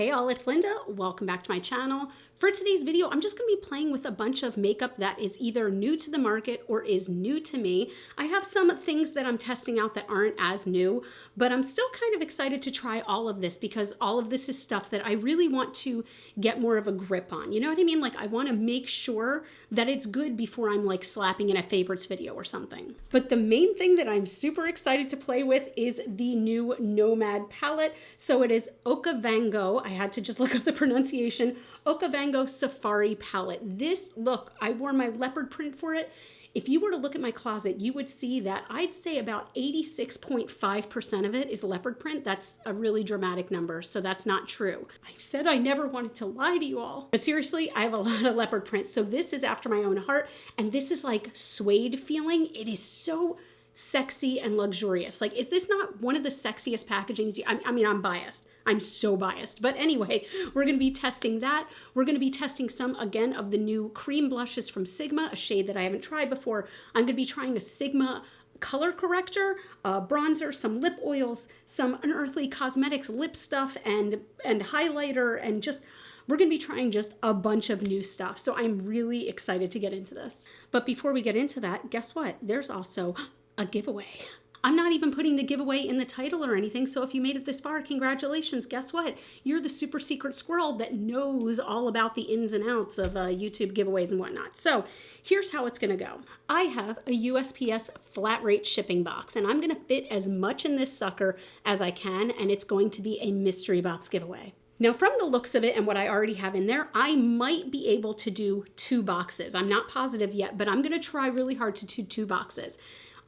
Hey all, it's Linda. Welcome back to my channel. For today's video, I'm just going to be playing with a bunch of makeup that is either new to the market or is new to me. I have some things that I'm testing out that aren't as new, but I'm still kind of excited to try all of this because all of this is stuff that I really want to get more of a grip on. You know what I mean? Like I want to make sure that it's good before I'm like slapping in a favorites video or something. But the main thing that I'm super excited to play with is the new Nomad palette. So it is Okavango. I had to just look up the pronunciation. Okavango Safari Palette. This look, I wore my leopard print for it. If you were to look at my closet, you would see that I'd say about 86.5% of it is leopard print. That's a really dramatic number, so that's not true. I said I never wanted to lie to you all. But seriously, I have a lot of leopard print. So this is after my own heart, and this is like suede feeling. It is so sexy and luxurious. Like, is this not one of the sexiest packagings? I mean, I'm biased. I'm so biased. But anyway, we're going to be testing that. We're going to be testing some, again, of the new cream blushes from Sigma, a shade that I haven't tried before. I'm going to be trying a Sigma color corrector, bronzer, some lip oils, some Unearthly Cosmetics lip stuff, and highlighter, and just... we're going to be trying just a bunch of new stuff. So I'm really excited to get into this. But before we get into that, guess what? There's also a giveaway. I'm not even putting the giveaway in the title or anything, so if you made it this far, congratulations. Guess what? You're the super secret squirrel that knows all about the ins and outs of YouTube giveaways and whatnot. So here's how it's gonna go. I have a USPS flat rate shipping box, and I'm gonna fit as much in this sucker as I can, and it's going to be a mystery box giveaway. Now, from the looks of it and what I already have in there, I might be able to do 2 boxes. I'm not positive yet, but I'm gonna try really hard to do 2 boxes.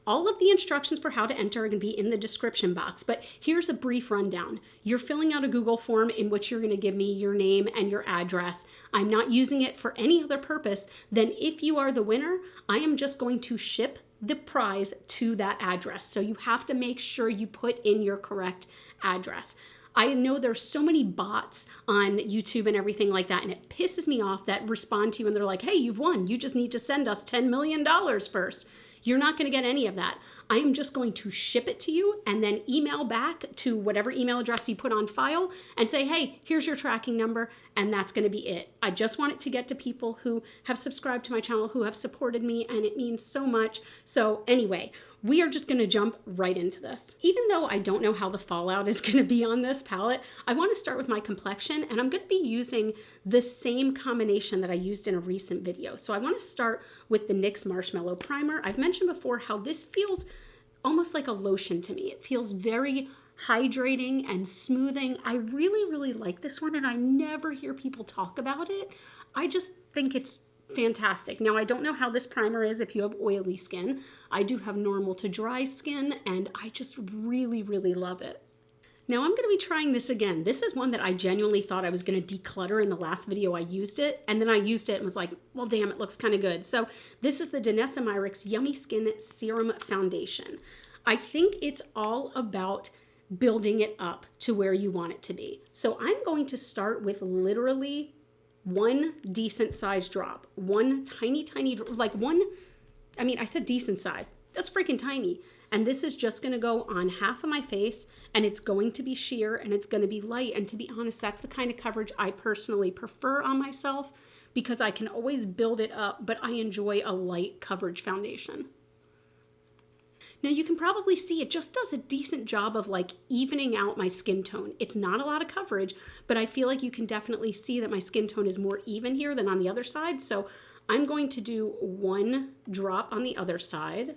All of the instructions for how to enter are going to be in the description box, but here's a brief rundown. You're filling out a Google form in which you're going to give me your name and your address. I'm not using it for any other purpose than if you are the winner, I am just going to ship the prize to that address. So you have to make sure you put in your correct address. I know there's so many bots on YouTube and everything like that, and it pisses me off that respond to you and they're like, hey, you've won. You just need to send us $10 million first. You're not going to get any of that. I am just going to ship it to you and then email back to whatever email address you put on file and say, hey, here's your tracking number, and that's going to be it. I just want it to get to people who have subscribed to my channel, who have supported me, and it means so much. So anyway, we are just going to jump right into this. Even though I don't know how the fallout is going to be on this palette, I want to start with my complexion, and I'm going to be using the same combination that I used in a recent video. So I want to start with the NYX Marshmallow Primer. I've mentioned before how this feels almost like a lotion to me. It feels very hydrating and smoothing. I really, really like this one, and I never hear people talk about it. I just think it's fantastic. Now, I don't know how this primer is if you have oily skin. I do have normal to dry skin, and I just really, really love it. Now, I'm going to be trying this again. This is one that I genuinely thought I was going to declutter in the last video I used it, and then I used it and was like, well, damn, it looks kind of good. So this is the Danessa Myricks Yummy Skin Serum Foundation. I think it's all about building it up to where you want it to be. So I'm going to start with literally one decent size drop, one tiny, like one, I mean, I said decent size. That's freaking tiny. And this is just going to go on half of my face, and it's going to be sheer, and it's going to be light. And to be honest, that's the kind of coverage I personally prefer on myself because I can always build it up, but I enjoy a light coverage foundation. Now you can probably see it just does a decent job of like evening out my skin tone. It's not a lot of coverage, but I feel like you can definitely see that my skin tone is more even here than on the other side. So I'm going to do 1 drop on the other side.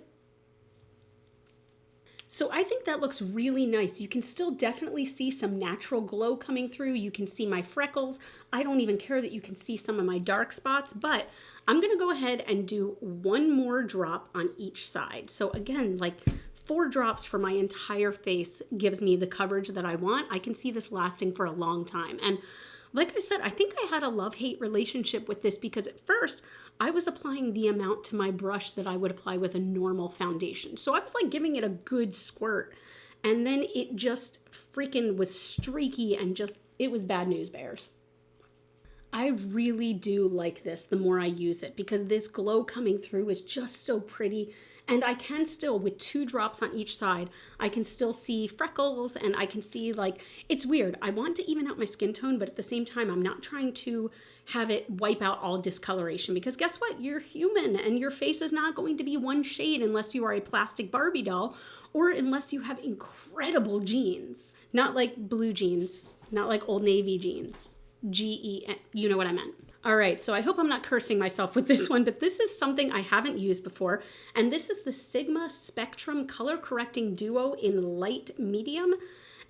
So I think that looks really nice. You can still definitely see some natural glow coming through. You can see my freckles. I don't even care that you can see some of my dark spots, but I'm gonna go ahead and do 1 more drop on each side. So again, like 4 drops for my entire face gives me the coverage that I want. I can see this lasting for a long time. And like I said, I think I had a love-hate relationship with this because at first I was applying the amount to my brush that I would apply with a normal foundation. So I was like giving it a good squirt, and then it just freaking was streaky and just, it was bad news bears. I really do like this the more I use it because this glow coming through is just so pretty And I can still, with 2 drops on each side, I can still see freckles, and I can see, like, it's weird. I want to even out my skin tone, but at the same time, I'm not trying to have it wipe out all discoloration, because guess what? You're human, and your face is not going to be one shade unless you are a plastic Barbie doll, or unless you have incredible jeans. Not like blue jeans, not like Old Navy jeans. G-E-N, you know what I meant. All right, so I hope I'm not cursing myself with this one, but this is something I haven't used before, and this is the Sigma Spectrum Color Correcting Duo in Light Medium,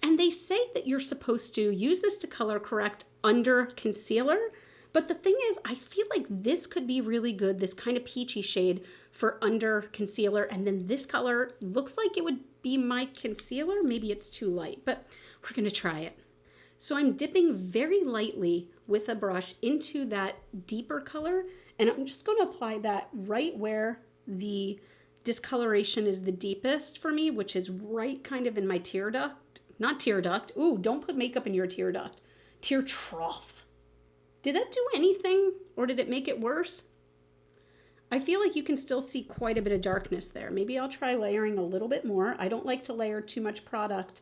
and they say that you're supposed to use this to color correct under concealer, but the thing is, I feel like this could be really good, this kind of peachy shade for under concealer, and then this color looks like it would be my concealer. Maybe it's too light, but we're gonna try it. So I'm dipping very lightly with a brush into that deeper color, and I'm just going to apply that right where the discoloration is the deepest for me, which is right kind of in my tear duct. Not tear duct. Ooh, don't put makeup in your tear duct. Tear trough. Did that do anything, or did it make it worse? I feel like you can still see quite a bit of darkness there. Maybe I'll try layering a little bit more. I don't like to layer too much product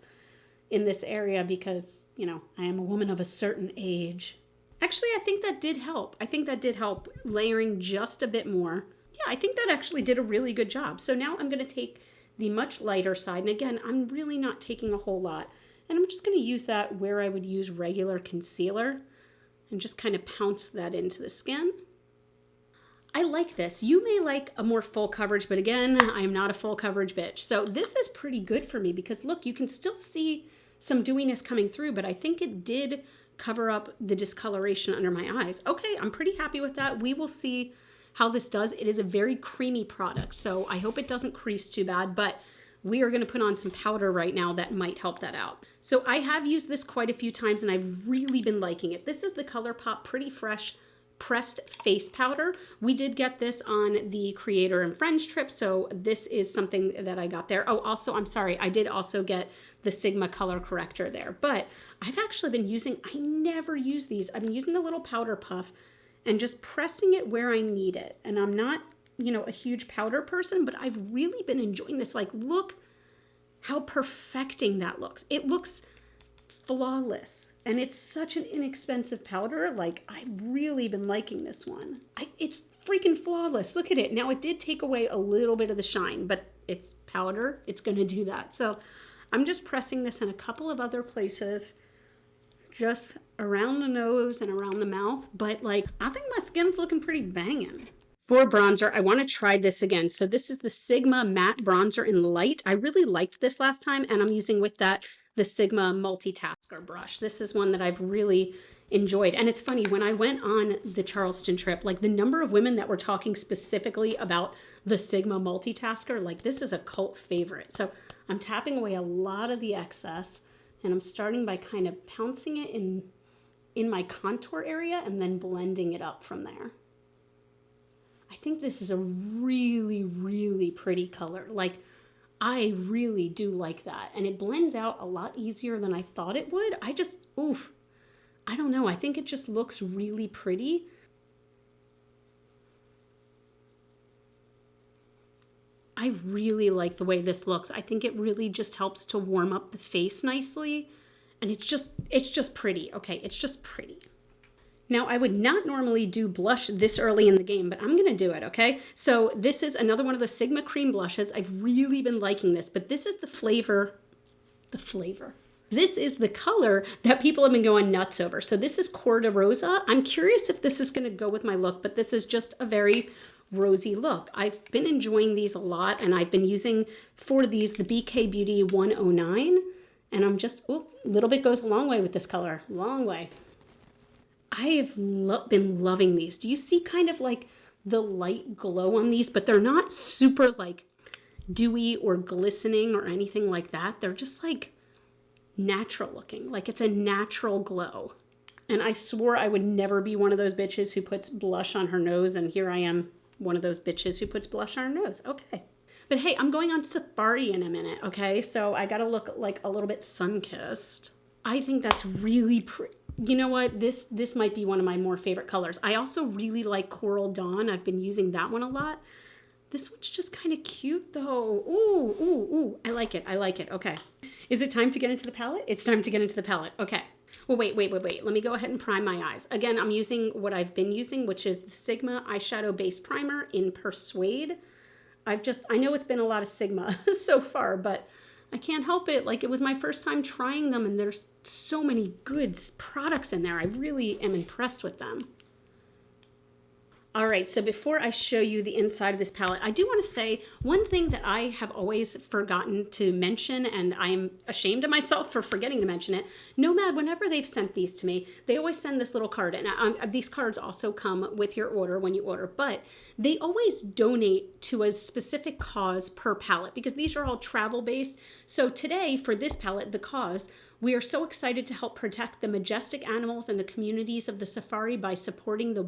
in this area because, you know, I am a woman of a certain age. Actually, I think that did help. I think that did help, layering just a bit more. Yeah, I think that actually did a really good job. So now I'm going to take the much lighter side. And again, I'm really not taking a whole lot. And I'm just going to use that where I would use regular concealer and just kind of pounce that into the skin. I like this. You may like a more full coverage, but again, I am not a full coverage bitch. So this is pretty good for me because look, you can still see some dewiness coming through, but I think it did cover up the discoloration under my eyes. Okay, I'm pretty happy with that. We will see how this does. It is a very creamy product, so I hope it doesn't crease too bad, but we are gonna put on some powder right now that might help that out. So I have used this quite a few times and I've really been liking it. This is the ColourPop Pretty Fresh Pressed Face Powder. We did get this on the Creator and Friends trip, so this is something that I got there. Oh, also, I'm sorry, I did also get the Sigma color corrector there, but I've actually been using, I never use these. I'm using the little powder puff and just pressing it where I need it. And I'm not, you know, a huge powder person, but I've really been enjoying this. Like, look how perfecting that looks. It looks flawless. And it's such an inexpensive powder. Like, I've really been liking this one. It's freaking flawless. Look at it. Now, it did take away a little bit of the shine, but it's powder. It's going to do that. So I'm just pressing this in a couple of other places, just around the nose and around the mouth. But, like, I think my skin's looking pretty banging. For bronzer, I want to try this again. So this is the Sigma Matte Bronzer in Light. I really liked this last time, and I'm using with that the Sigma Multitasker brush. This is one that I've really enjoyed. And it's funny, when I went on the Charleston trip, like the number of women that were talking specifically about the Sigma Multitasker, like this is a cult favorite. So I'm tapping away a lot of the excess, and I'm starting by kind of pouncing it in my contour area and then blending it up from there. I think this is a really, really pretty color. Like, I really do like that. And it blends out a lot easier than I thought it would. I don't know. I think it just looks really pretty. I really like the way this looks. I think it really just helps to warm up the face nicely. And it's just pretty. Okay, it's just pretty. Now, I would not normally do blush this early in the game, but I'm going to do it, okay? So this is another one of the Sigma cream blushes. I've really been liking this, but this is the flavor. This is the color that people have been going nuts over. So this is Corda Rosa. I'm curious if this is going to go with my look, but this is just a very rosy look. I've been enjoying these a lot, and I've been using for these the BK Beauty 109, and I'm just, a little bit goes a long way with this color, long way. I've been loving these. Do you see kind of like the light glow on these? But they're not super like dewy or glistening or anything like that. They're just like natural looking. Like it's a natural glow. And I swore I would never be one of those bitches who puts blush on her nose. And here I am, one of those bitches who puts blush on her nose. Okay. But hey, I'm going on safari in a minute, okay? So I gotta look like a little bit sun-kissed. I think that's really pretty. You know what? This might be one of my more favorite colors. I also really like Coral Dawn. I've been using that one a lot. This one's just kind of cute though. Ooh, ooh, ooh. I like it. I like it. Okay. Is it time to get into the palette? It's time to get into the palette. Okay. Well, wait. Let me go ahead and prime my eyes. Again, I'm using what I've been using, which is the Sigma Eyeshadow Base Primer in Persuade. I know it's been a lot of Sigma so far, but I can't help it. Like, it was my first time trying them, and there's so many good products in there. I really am impressed with them. All right, so before I show you the inside of this palette, I do want to say one thing that I have always forgotten to mention, and I'm ashamed of myself for forgetting to mention it. Nomad, whenever they've sent these to me, they always send this little card, and these cards also come with your order when you order, but they always donate to a specific cause per palette because these are all travel-based. So today, for this palette, the cause, we are so excited to help protect the majestic animals and the communities of the safari by supporting the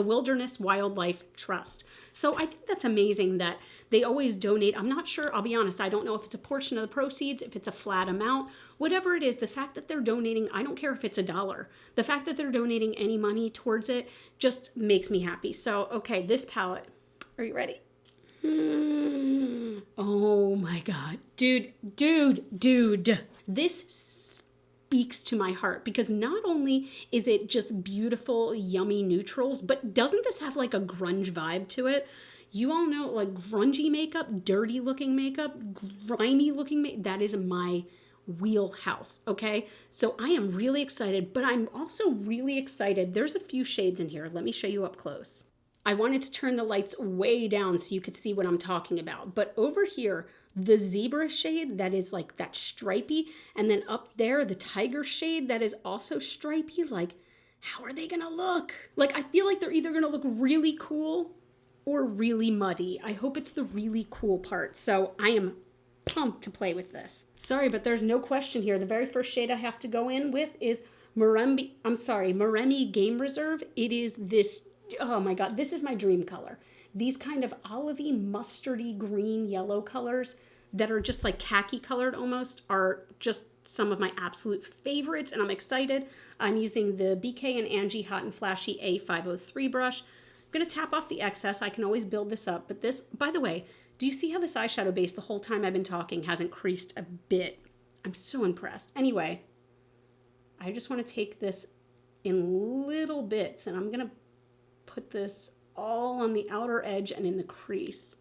Wilderness Wildlife Trust. So I think that's amazing that they always donate. I'm not sure, I'll be honest, I don't know if it's a portion of the proceeds, if it's a flat amount, whatever it is, the fact that they're donating, I don't care if it's $1. The fact that they're donating any money towards it just makes me happy. So, okay, this palette, are you ready? Oh my God, dude. This speaks to my heart because not only is it just beautiful, yummy neutrals, but doesn't this have like a grunge vibe to it? You all know, like, grungy makeup, dirty looking makeup, grimy looking makeup, that is my wheelhouse, okay? So I am really excited, but I'm also really excited. There's a few shades in here. Let me show you up close. I wanted to turn the lights way down so you could see what I'm talking about. But over here, the zebra shade that is like that stripy, and then up there, the tiger shade that is also stripy, like, how are they gonna look? Like, I feel like they're either gonna look really cool or really muddy. I hope it's the really cool part. So I am pumped to play with this. Sorry, but there's no question here. The very first shade I have to go in with is Moremi Game Reserve. It is this, oh my God, this is my dream color. These kind of olivey, mustardy, green, yellow colors that are just like khaki colored almost are just some of my absolute favorites, and I'm excited. I'm using the BK and Angie Hot and Flashy A503 brush. I'm gonna tap off the excess. I can always build this up, but this, by the way, do you see how this eyeshadow base the whole time I've been talking hasn't creased a bit? I'm so impressed. Anyway, I just want to take this in little bits, and I'm gonna put this all on the outer edge and in the crease.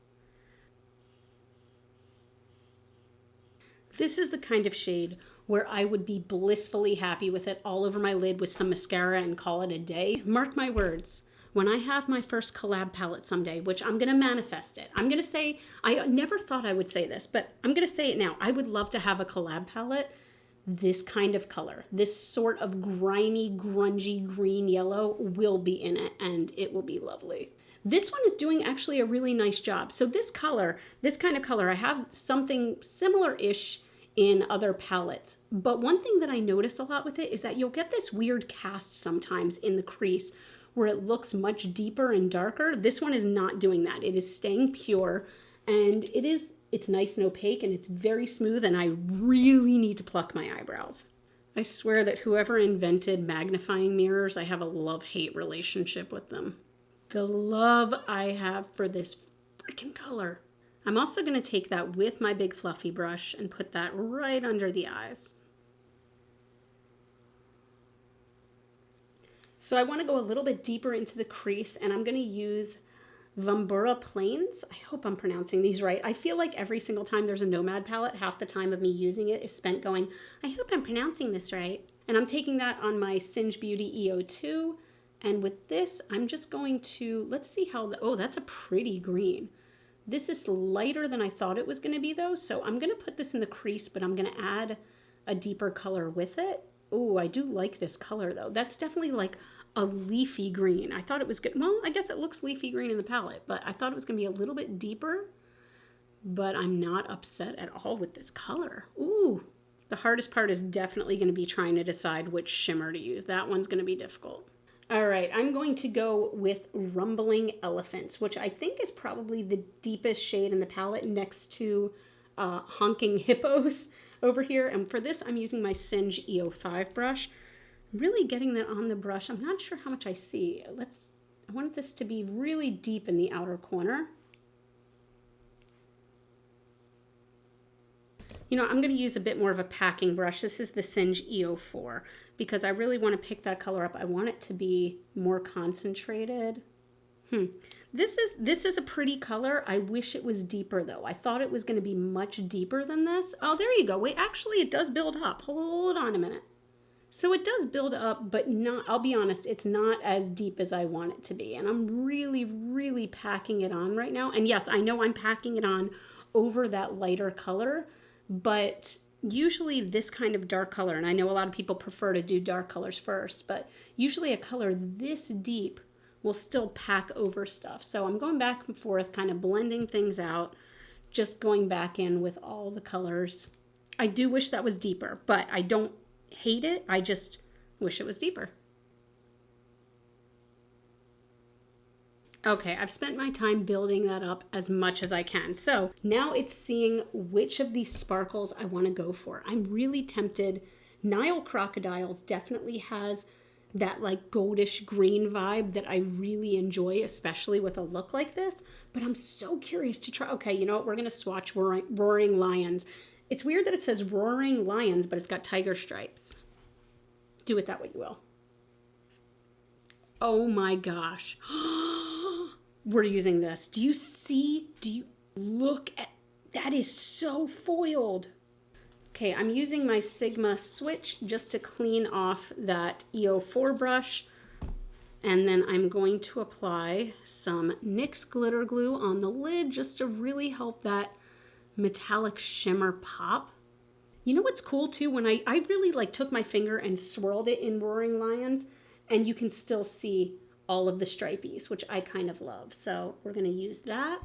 This is the kind of shade where I would be blissfully happy with it all over my lid with some mascara and call it a day. Mark my words, when I have my first collab palette someday, which I'm gonna manifest it, I'm gonna say, I never thought I would say this, but I'm gonna say it now. I would love to have a collab palette, this kind of color, this sort of grimy, grungy, green yellow will be in it, and it will be lovely. This one is doing actually a really nice job. So this color, this kind of color, I have something similar-ish in other palettes. But one thing that I notice a lot with it is that you'll get this weird cast sometimes in the crease where it looks much deeper and darker. This one is not doing that. It is staying pure, and it's nice and opaque, and it's very smooth, and I really need to pluck my eyebrows. I swear that whoever invented magnifying mirrors, I have a love-hate relationship with them. The love I have for this freaking color. I'm also going to take that with my big fluffy brush and put that right under the eyes. So I want to go a little bit deeper into the crease, and I'm going to use Vumbura Plains. I hope I'm pronouncing these right. I feel like every single time there's a Nomad palette, half the time of me using it is spent going, I hope I'm pronouncing this right. And I'm taking that on my Singe Beauty EO2. And with this, I'm just going to, let's see how, oh, that's a pretty green. This is lighter than I thought it was going to be though. So I'm going to put this in the crease, but I'm going to add a deeper color with it. Oh, I do like this color though. That's definitely like a leafy green. I thought it was good. Well, I guess it looks leafy green in the palette, but I thought it was going to be a little bit deeper, but I'm not upset at all with this color. Ooh, the hardest part is definitely going to be trying to decide which shimmer to use. That one's going to be difficult. All right, I'm going to go with Rumbling Elephants, which I think is probably the deepest shade in the palette next to Honking Hippos over here. And for this, I'm using my Singe EO5 brush. I'm really getting that on the brush. I'm not sure how much I see. I want this to be really deep in the outer corner. You know, I'm going to use a bit more of a packing brush. This is the Singe EO4 because I really want to pick that color up. I want it to be more concentrated. This is a pretty color. I wish it was deeper though. I thought it was going to be much deeper than this. Oh, there you go. Wait, actually it does build up. Hold on a minute. So it does build up, but not, I'll be honest, it's not as deep as I want it to be. And I'm really, really packing it on right now. And yes, I know I'm packing it on over that lighter color, but usually this kind of dark color, and I know a lot of people prefer to do dark colors first, but usually a color this deep will still pack over stuff. So I'm going back and forth, kind of blending things out, just going back in with all the colors. I do wish that was deeper, but I don't hate it. I just wish it was deeper. Okay, I've spent my time building that up as much as I can. So now it's seeing which of these sparkles I want to go for. I'm really tempted. Nile Crocodiles definitely has that like goldish green vibe that I really enjoy, especially with a look like this. But I'm so curious to try. Okay, you know what? We're going to swatch Roaring Lions. It's weird that it says Roaring Lions, but it's got tiger stripes. Do with that what you will. Oh my gosh. We're using this. Do you see? Do you look at that? Is so foiled. Okay, I'm using my Sigma switch just to clean off that EO4 brush. And then I'm going to apply some NYX glitter glue on the lid just to really help that metallic shimmer pop. You know what's cool too? When I really like took my finger and swirled it in Roaring Lions, and you can still see all of the stripies, which I kind of love. So we're going to use that.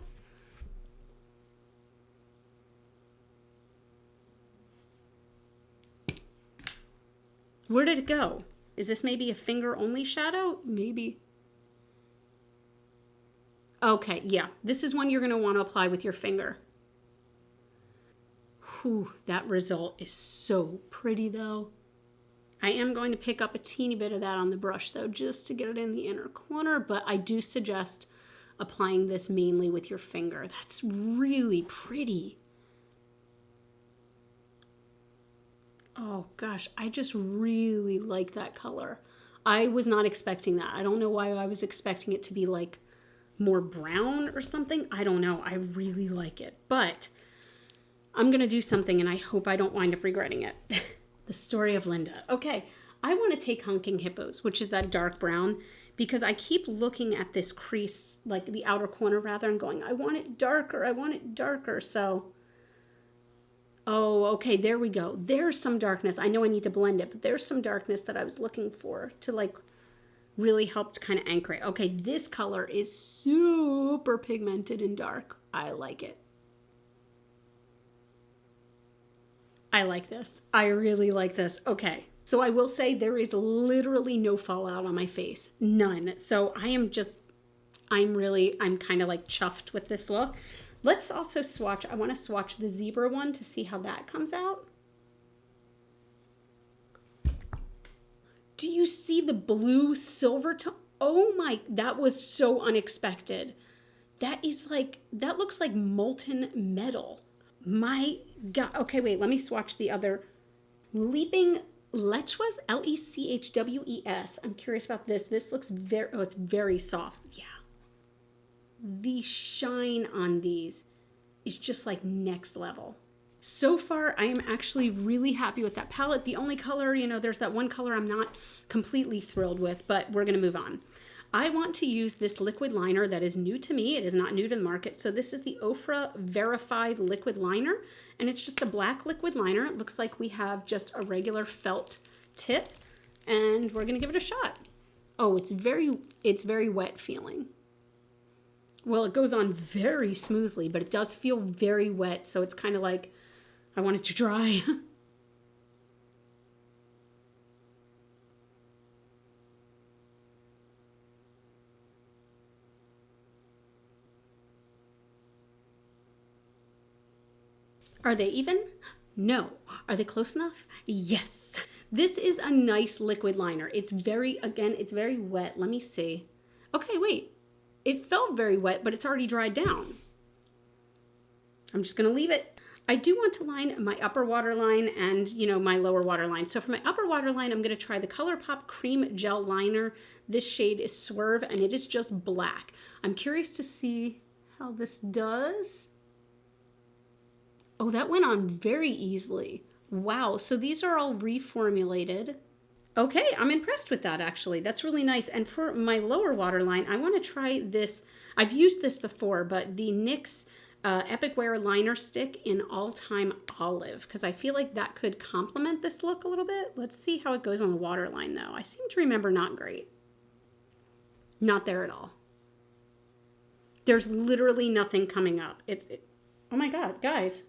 Where did it go? Is this maybe a finger only shadow? Maybe. Okay, yeah. This is one you're going to want to apply with your finger. Whew, that result is so pretty though. I am going to pick up a teeny bit of that on the brush though, just to get it in the inner corner, but I do suggest applying this mainly with your finger. That's really pretty. Oh gosh, I just really like that color. I was not expecting that. I don't know why I was expecting it to be like more brown or something. I don't know. I really like it, but I'm going to do something and I hope I don't wind up regretting it. The Story of Linda. Okay, I want to take Hunking Hippos, which is that dark brown, because I keep looking at this crease, like the outer corner rather, and going, I want it darker, I want it darker. So, oh, okay, there we go. There's some darkness. I know I need to blend it, but there's some darkness that I was looking for to like really help to kind of anchor it. Okay, this color is super pigmented and dark. I like it. I like this. I really like this. Okay. So I will say there is literally no fallout on my face. None. So I'm kind of like chuffed with this look. Let's also swatch. I want to swatch the zebra one to see how that comes out. Do you see the blue silver tone? Oh my, that was so unexpected. That looks like molten metal. My God. Okay, wait, let me swatch the other. Leaping Lechwes, Lechwes. I'm curious about this. This looks it's very soft. Yeah. The shine on these is just like next level. So far, I am actually really happy with that palette. The only color, there's that one color I'm not completely thrilled with, but we're going to move on. I want to use this liquid liner that is new to me. It is not new to the market. So this is the Ofra Verified Liquid Liner, and it's just a black liquid liner. It looks like we have just a regular felt tip, and we're gonna give it a shot. Oh, it's very wet feeling. Well, it goes on very smoothly, but it does feel very wet, so it's kind of like I want it to dry. Are they even? No. Are they close enough? Yes. This is a nice liquid liner. It's very wet. Let me see. Okay, wait. It felt very wet, but it's already dried down. I'm just going to leave it. I do want to line my upper waterline and, you know, my lower waterline. So for my upper waterline, I'm going to try the ColourPop Cream Gel Liner. This shade is Swerve, and it is just black. I'm curious to see how this does. Oh, that went on very easily. Wow, so these are all reformulated. Okay, I'm impressed with that, actually. That's really nice. And for my lower waterline, I want to try this. I've used this before, but the NYX Epic Wear Liner Stick in All Time Olive, because I feel like that could complement this look a little bit. Let's see how it goes on the waterline, though. I seem to remember not great. Not there at all. There's literally nothing coming up. Oh my God, guys.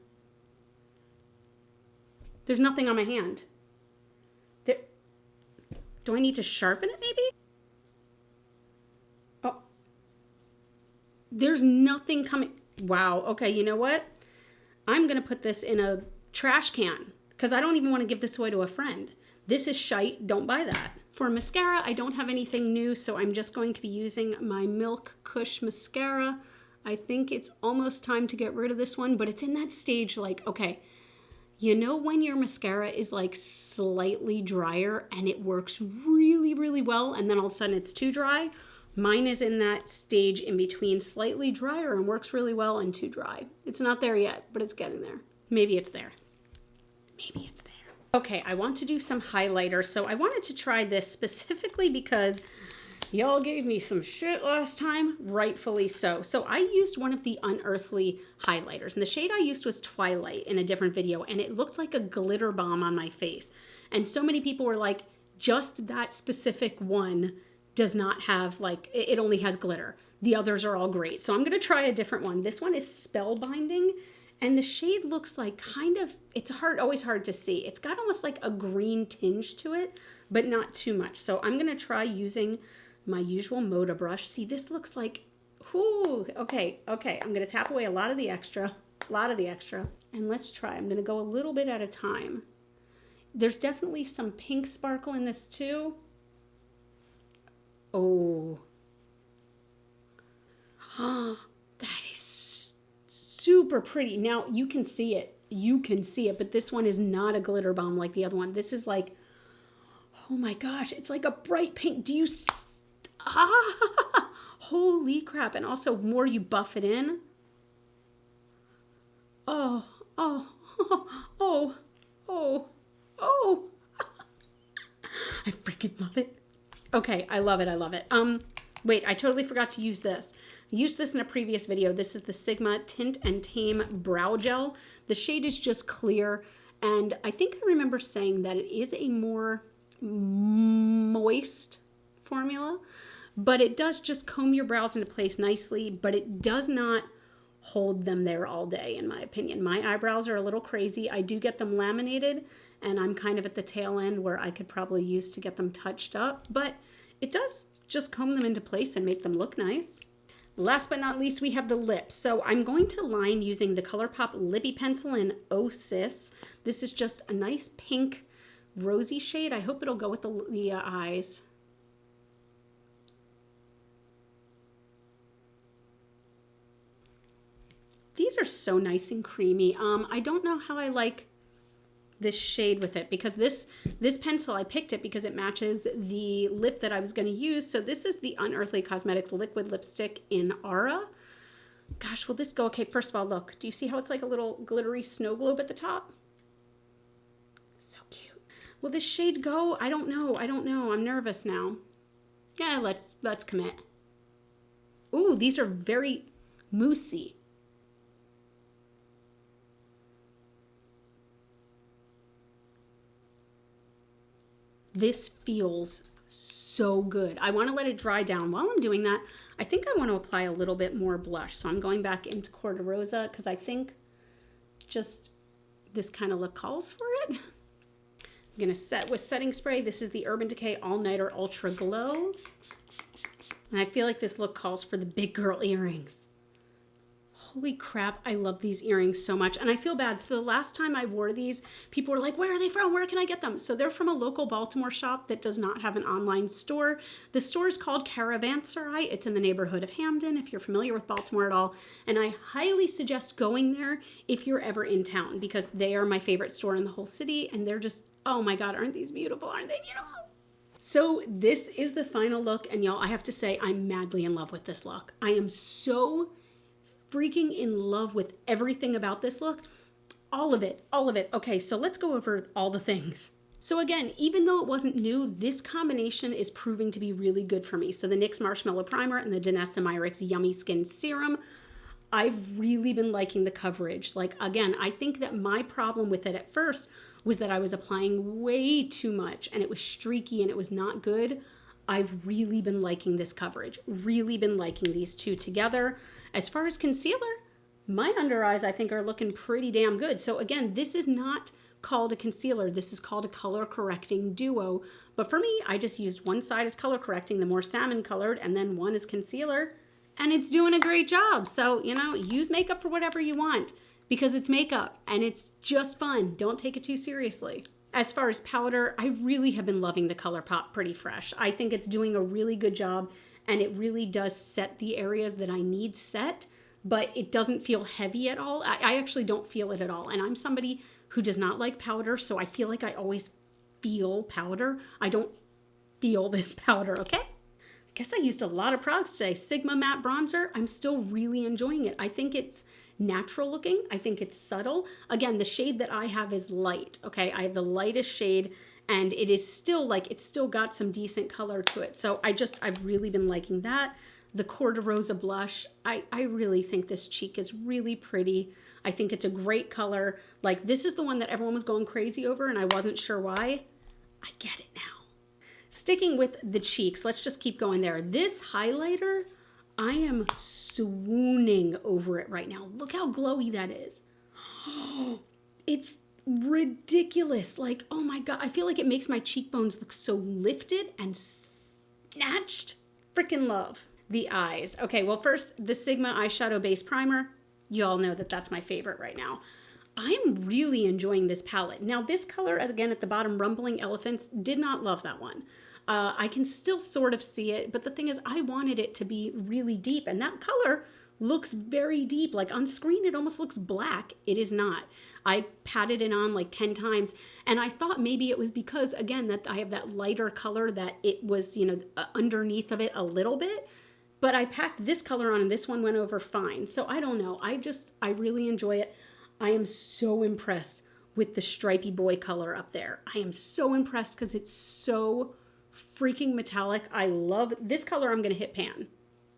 There's nothing on my hand. Do I need to sharpen it maybe? Oh. There's nothing coming. Wow. Okay, you know what? I'm going to put this in a trash can because I don't even want to give this away to a friend. This is shite. Don't buy that. For mascara, I don't have anything new, so I'm just going to be using my Milk Kush mascara. I think it's almost time to get rid of this one, but it's in that stage like, okay, you know when your mascara is like slightly drier and it works really, really well, and then all of a sudden it's too dry? Mine is in that stage in between slightly drier and works really well and too dry. It's not there yet, but it's getting there. Maybe it's there. Maybe it's there. Okay, I want to do some highlighter. So I wanted to try this specifically because y'all gave me some shit last time, rightfully so. So I used one of the Unearthly highlighters, and the shade I used was Twilight in a different video, and it looked like a glitter bomb on my face. And so many people were like, just that specific one does not have, like, it only has glitter. The others are all great. So I'm going to try a different one. This one is Spellbinding, and the shade looks like kind of, it's always hard to see. It's got almost like a green tinge to it, but not too much. So I'm going to try using my usual Moda brush. See, this looks like, whoo, okay. I'm going to tap away a lot of the extra, and let's try. I'm going to go a little bit at a time. There's definitely some pink sparkle in this too. Oh, that is super pretty. Now you can see it, but this one is not a glitter bomb like the other one. This is like, oh my gosh, it's like a bright pink. Do you holy crap. And also more you buff it in. Oh. I freaking love it. Okay, I love it. Wait, I totally forgot to use this. I used this in a previous video. This is the Sigma Tint and Tame Brow Gel. The shade is just clear, and I think I remember saying that it is a more moist formula, but it does just comb your brows into place nicely, but it does not hold them there all day, in my opinion. My eyebrows are a little crazy. I do get them laminated, and I'm kind of at the tail end where I could probably use to get them touched up, but it does just comb them into place and make them look nice. Last but not least, we have the lips. So I'm going to line using the ColourPop Lippy Pencil in Oh Sis. This is just a nice pink rosy shade. I hope it'll go with the eyes. These are so nice and creamy. I don't know how I like this shade with it, because this pencil, I picked it because it matches the lip that I was going to use. So this is the Unearthly Cosmetics Liquid Lipstick in Aura. Gosh, will this go? Okay, first of all, look. Do you see how it's like a little glittery snow globe at the top? So cute. Will this shade go? I don't know. I'm nervous now. Yeah, let's commit. Ooh, these are very moussey. This feels so good. I want to let it dry down. While I'm doing that, I think I want to apply a little bit more blush. So I'm going back into Corda Rosa because I think just this kind of look calls for it. I'm going to set with setting spray. This is the Urban Decay All Nighter Ultra Glow. And I feel like this look calls for the big girl earrings. Holy crap, I love these earrings so much. And I feel bad. So the last time I wore these, people were like, where are they from? Where can I get them? So they're from a local Baltimore shop that does not have an online store. The store is called Caravanserai. It's in the neighborhood of Hamden, if you're familiar with Baltimore at all. And I highly suggest going there if you're ever in town, because they are my favorite store in the whole city. And they're just, oh my God, aren't these beautiful? Aren't they beautiful? So this is the final look. And y'all, I have to say, I'm madly in love with this look. I am so freaking in love with everything about this look. All of it, all of it. Okay, so let's go over all the things. So again, even though it wasn't new, this combination is proving to be really good for me. So the NYX Marshmallow Primer and the Danessa Myricks Yummy Skin Serum, I've really been liking the coverage. Like, again, I think that my problem with it at first was that I was applying way too much and it was streaky and it was not good. I've really been liking this coverage, really been liking these two together. As far as concealer, my under eyes I think are looking pretty damn good. So again, this is not called a concealer. This is called a color correcting duo. But for me, I just used one side as color correcting, the more salmon colored, and then one is concealer. And it's doing a great job. So, you know, use makeup for whatever you want because it's makeup and it's just fun. Don't take it too seriously. As far as powder, I really have been loving the ColourPop Pretty Fresh. I think it's doing a really good job and it really does set the areas that I need set, but it doesn't feel heavy at all. I actually don't feel it at all. And I'm somebody who does not like powder, so I feel like I always feel powder. I don't feel this powder, okay? I guess I used a lot of products today. Sigma Matte Bronzer, I'm still really enjoying it. I think it's natural looking. I think it's subtle. Again, the shade that I have is light, okay? I have the lightest shade and it is still like, it's still got some decent color to it. So I've really been liking that. The Corda Rosa blush, I really think this cheek is really pretty. I think it's a great color. Like this is the one that everyone was going crazy over and I wasn't sure why. I get it now. Sticking with the cheeks, let's just keep going there. This highlighter, I am swooning over it right now. Look how glowy that is. It's ridiculous. Like, oh my God, I feel like it makes my cheekbones look so lifted and snatched. Freaking love. The eyes. Okay, well first, the Sigma Eyeshadow Base Primer. You all know that that's my favorite right now. I'm really enjoying this palette. Now this color, again at the bottom, Rumbling Elephants, did not love that one. I can still sort of see it, but the thing is I wanted it to be really deep and that color looks very deep. Like on screen, it almost looks black. It is not. I patted it on like 10 times and I thought maybe it was because, again, that I have that lighter color that it was, you know, underneath of it a little bit. But I packed this color on and this one went over fine. So I don't know. I really enjoy it. I am so impressed with the stripy boy color up there. I am so impressed because it's so freaking metallic. I love this color. I'm going to hit pan.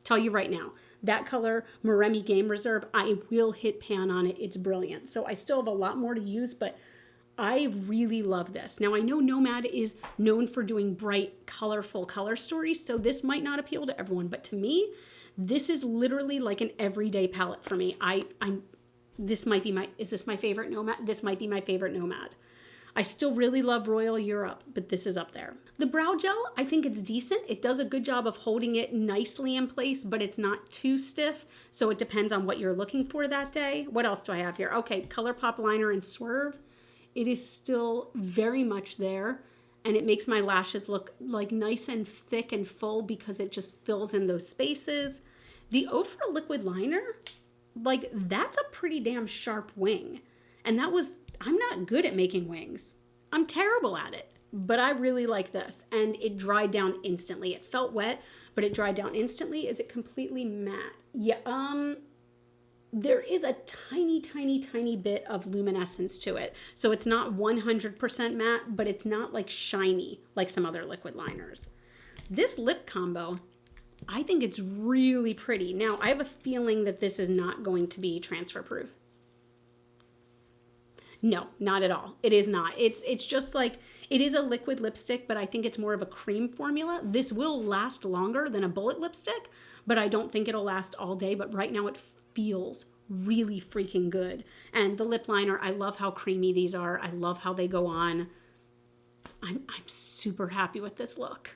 Tell you right now, that color, Moremi Game Reserve, I will hit pan on it. It's brilliant. So I still have a lot more to use, but I really love this. Now I know Nomad is known for doing bright, colorful color stories, so this might not appeal to everyone, but to me, this is literally like an everyday palette for me. This might be is this my favorite Nomad? This might be my favorite Nomad. I still really love Royal Europe, but this is up there. The brow gel, I think it's decent. It does a good job of holding it nicely in place, but it's not too stiff. So it depends on what you're looking for that day. What else do I have here? Okay, ColourPop Liner and Swerve. It is still very much there. And it makes my lashes look like nice and thick and full because it just fills in those spaces. The Ofra Liquid Liner, like that's a pretty damn sharp wing. And I'm not good at making wings. I'm terrible at it, but I really like this. And it dried down instantly. It felt wet, but it dried down instantly. Is it completely matte? Yeah, there is a tiny, tiny, tiny bit of luminescence to it. So it's not 100% matte, but it's not like shiny like some other liquid liners. This lip combo, I think it's really pretty. Now, I have a feeling that this is not going to be transfer proof. No, not at all. It is not. It's just like, it is a liquid lipstick, but I think it's more of a cream formula. This will last longer than a bullet lipstick, but I don't think it'll last all day. But right now it feels really freaking good. And the lip liner, I love how creamy these are. I love how they go on. I'm super happy with this look.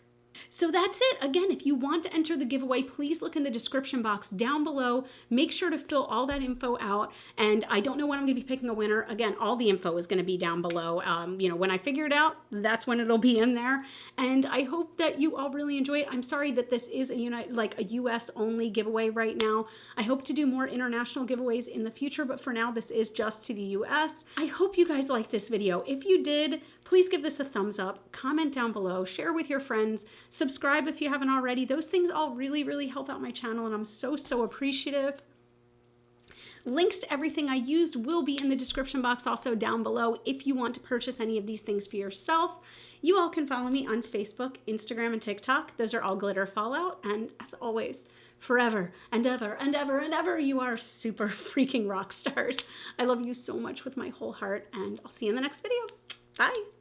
So that's it. Again, if you want to enter the giveaway, please look in the description box down below. Make sure to fill all that info out. And I don't know when I'm going to be picking a winner. Again, all the info is going to be down below. You know, when I figure it out, that's when it'll be in there. And I hope that you all really enjoy it. I'm sorry that this is a US only giveaway right now. I hope to do more international giveaways in the future, but for now, this is just to the US. I hope you guys liked this video. If you did, please give this a thumbs up, comment down below, share with your friends, subscribe if you haven't already. Those things all really, really help out my channel, and I'm so, so appreciative. Links to everything I used will be in the description box also down below if you want to purchase any of these things for yourself. You all can follow me on Facebook, Instagram, and TikTok. Those are all GlitterFallout. And as always, forever and ever and ever and ever, you are super freaking rock stars. I love you so much with my whole heart, and I'll see you in the next video. Bye.